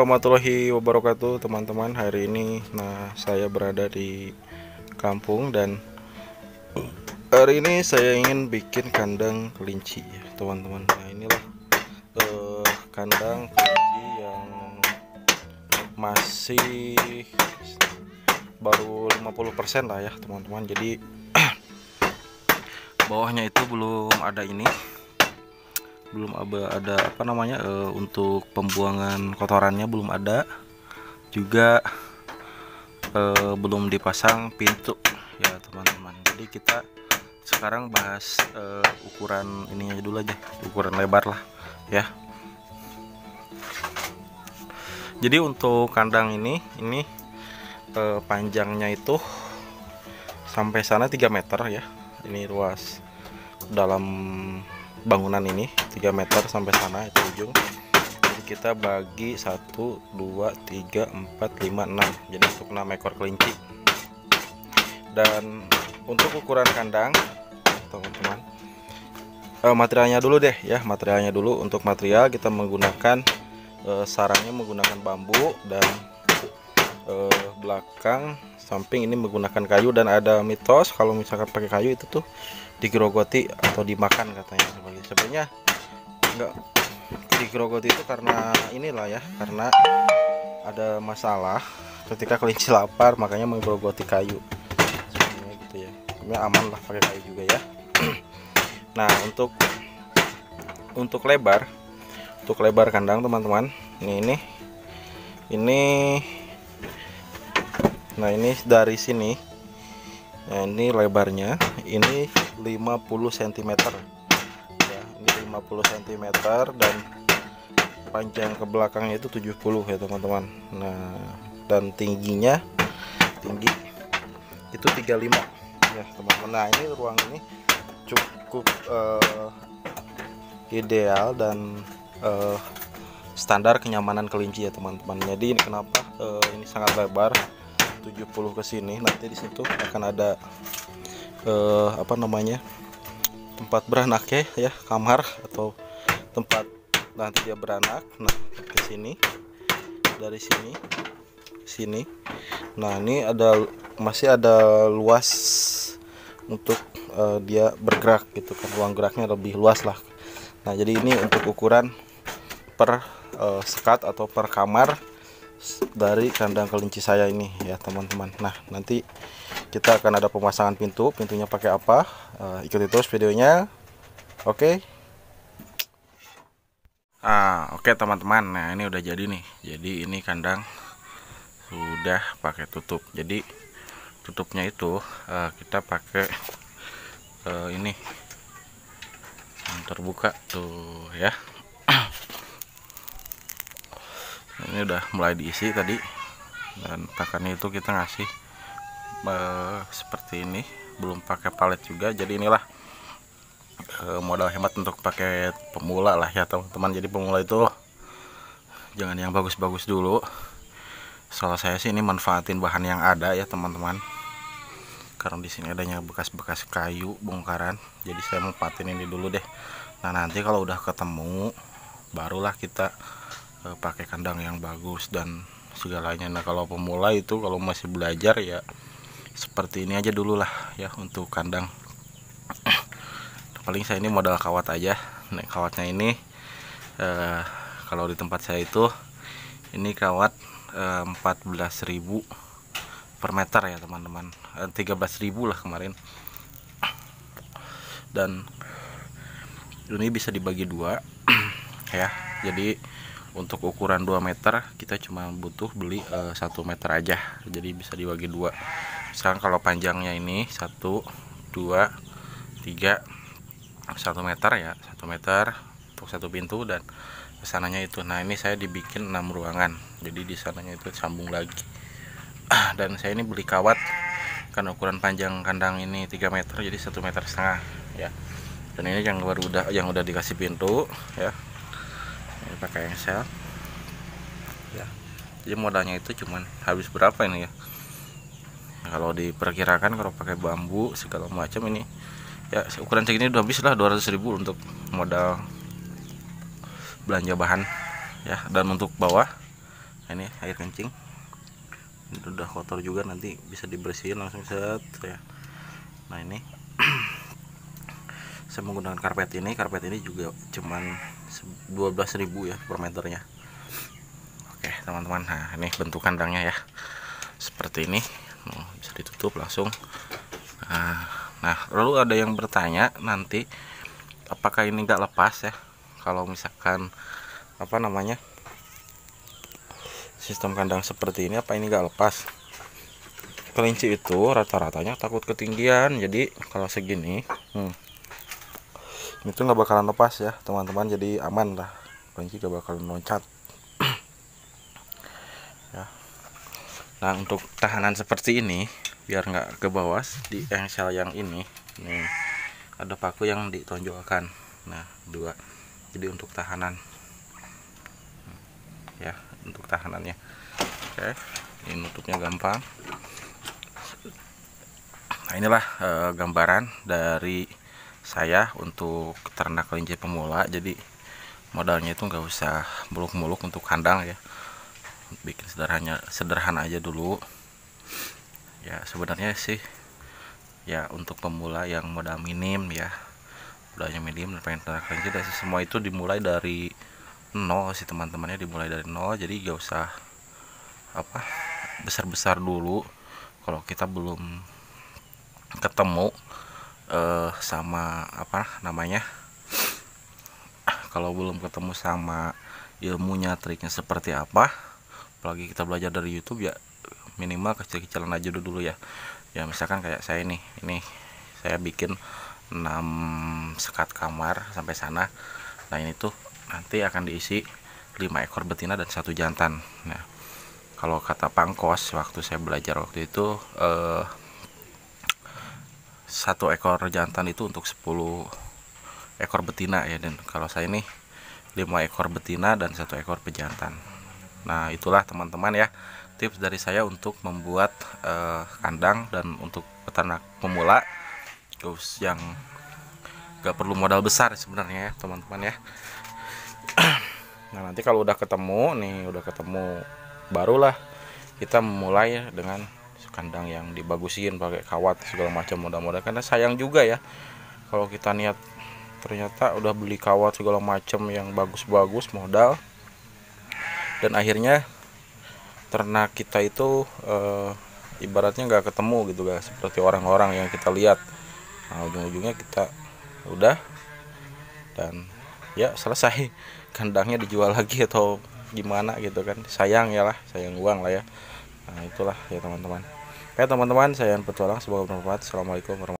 warahmatullahi wabarakatuh teman-teman. Hari ini saya berada di kampung dan hari ini saya ingin bikin kandang kelinci ya teman-teman. Nah inilah kandang kelinci yang masih baru 50% lah ya teman-teman. Jadi bawahnya itu belum ada untuk pembuangan kotorannya belum ada, juga belum dipasang pintu ya teman-teman. Jadi kita sekarang bahas ukuran ininya dulu aja, ukuran lebar lah ya. Jadi untuk kandang ini panjangnya itu sampai sana 3 meter ya. Ini ruas dalam bangunan ini 3 meter sampai sana itu ujung. Jadi kita bagi 1 2 3 4 5 6, jadi untuk 6 ekor kelinci. Dan untuk ukuran kandang teman-teman, materialnya dulu deh ya. Materialnya dulu, untuk material kita menggunakan sarangnya menggunakan bambu, dan belakang samping ini menggunakan kayu. Dan ada mitos kalau misalkan pakai kayu itu tuh digerogoti atau dimakan katanya. Sebenarnya enggak digerogoti itu karena inilah ya, karena ada masalah ketika kelinci lapar, makanya menggerogoti kayu sebenarnya gitu ya. Sebenarnya aman lah pakai kayu juga ya. Nah untuk lebar kandang teman-teman, ini nah ini dari sini, nah ini lebarnya ini 50 cm ya, ini 50 cm, dan panjang ke belakangnya itu 70 ya teman-teman. Nah dan tinggi itu 35 ya teman-teman. Nah ini ruang ini cukup ideal dan standar kenyamanan kelinci ya teman-teman. Jadi ini kenapa ini sangat lebar 70 ke sini. Nanti di situ akan ada tempat beranaknya ya, kamar atau tempat nanti dia beranak. Nah ke sini, dari sini ke sini. Nah ini masih ada luas untuk dia bergerak gitu kan, ruang geraknya lebih luas lah. Nah jadi ini untuk ukuran per sekat atau per kamar dari kandang kelinci saya ini ya teman-teman. Nah nanti kita akan ada pemasangan pintunya pakai apa, ikuti terus videonya. Oke. Oke teman-teman, nah ini udah jadi nih. Jadi ini kandang sudah pakai tutup. Jadi tutupnya itu kita pakai ini yang terbuka tuh ya. Ini udah mulai diisi tadi, dan pakannya itu kita ngasih seperti ini, belum pakai palet juga. Jadi inilah modal hemat untuk pakai pemula lah ya teman-teman. Jadi pemula itu jangan yang bagus-bagus dulu. Salah saya sih ini manfaatin bahan yang ada ya teman-teman, karena di sini adanya bekas-bekas kayu bongkaran. Jadi saya manfaatin ini dulu deh. Nah nanti kalau udah ketemu barulah kita pakai kandang yang bagus dan segalanya. Nah kalau pemula itu, kalau masih belajar ya seperti ini aja dulu lah ya untuk kandang. Paling saya ini modal kawat aja. Nah kawatnya ini kalau di tempat saya itu ini kawat 14.000 per meter ya teman-teman, 13.000 lah kemarin. Dan ini bisa dibagi dua ya. Jadi untuk ukuran 2 meter kita cuma butuh beli 1 meter aja, jadi bisa dibagi dua. Misalkan kalau panjangnya ini 1 2 3 1 meter ya, 1 meter untuk satu pintu, dan kesananya itu. Nah ini saya dibikin 6 ruangan, jadi di sananya itu sambung lagi. Dan saya ini beli kawat karena ukuran panjang kandang ini 3 meter, jadi 1,5 meter ya. Dan ini yang udah dikasih pintu ya, ini pakai engsel ya. Jadi modalnya itu cuman habis berapa ini ya, kalau diperkirakan kalau pakai bambu segala macam ini ya ukuran segini udah habis lah 200.000 untuk modal belanja bahan ya. Dan untuk bawah Ini air kencing, ini udah kotor juga, nanti bisa dibersihin langsung set ya. Nah ini saya menggunakan karpet ini juga cuman 12.000 ya per meternya. Oke teman-teman, nah ini bentuk kandangnya ya seperti ini. Bisa ditutup langsung. Nah lalu ada yang bertanya nanti apakah ini nggak lepas ya kalau misalkan apa namanya sistem kandang seperti ini, apa ini nggak lepas? Kelinci itu rata-ratanya takut ketinggian, jadi kalau segini itu nggak bakalan lepas ya teman-teman, jadi aman lah, kelinci nggak bakalan loncat ya. Nah untuk tahanan seperti ini biar nggak ke bawah, di engsel yang ini nih ada paku yang ditonjolkan, nah 2, jadi untuk tahanan ya, untuk tahanannya. Oke, ini nutupnya gampang. Nah inilah gambaran dari saya untuk ternak kelinci pemula. Jadi modalnya itu nggak usah muluk-muluk untuk kandang ya, bikin sederhana aja dulu ya. Sebenarnya sih ya untuk pemula yang modal minim ya, modalnya minim dan pengen ternak kelinci, dan semua itu dimulai dari nol sih teman-temannya, dimulai dari nol. Jadi gak usah apa besar-besar dulu kalau kita belum ketemu sama apa namanya, kalau belum ketemu sama ilmunya, triknya seperti apa. Apalagi kita belajar dari YouTube ya, minimal kecil-kecilan aja dulu ya. Ya misalkan kayak saya nih, ini saya bikin 6 sekat kamar sampai sana. Nah ini tuh nanti akan diisi 5 ekor betina dan 1 jantan. Nah kalau kata Pangkos waktu saya belajar waktu itu 1 ekor jantan itu untuk 10 ekor betina ya, dan kalau saya ini 5 ekor betina dan 1 ekor pejantan. Nah itulah teman-teman ya tips dari saya untuk membuat kandang dan untuk peternak pemula yang gak perlu modal besar sebenarnya ya teman-teman ya. Nah nanti kalau udah ketemu barulah kita memulai dengan kandang yang dibagusin pakai kawat segala macam modal-modal, karena sayang juga ya kalau kita niat ternyata udah beli kawat segala macam yang bagus-bagus modal, dan akhirnya ternak kita itu ibaratnya nggak ketemu gitu guys, seperti orang-orang yang kita lihat. Nah ujung-ujungnya kita udah dan ya selesai, kandangnya dijual lagi atau gimana gitu kan, sayang ya lah, sayang uang lah ya. Nah itulah ya teman-teman. Oke teman-teman, saya Petualang, semoga bermanfaat. Assalamualaikum warahmatullahi wabarakatuh.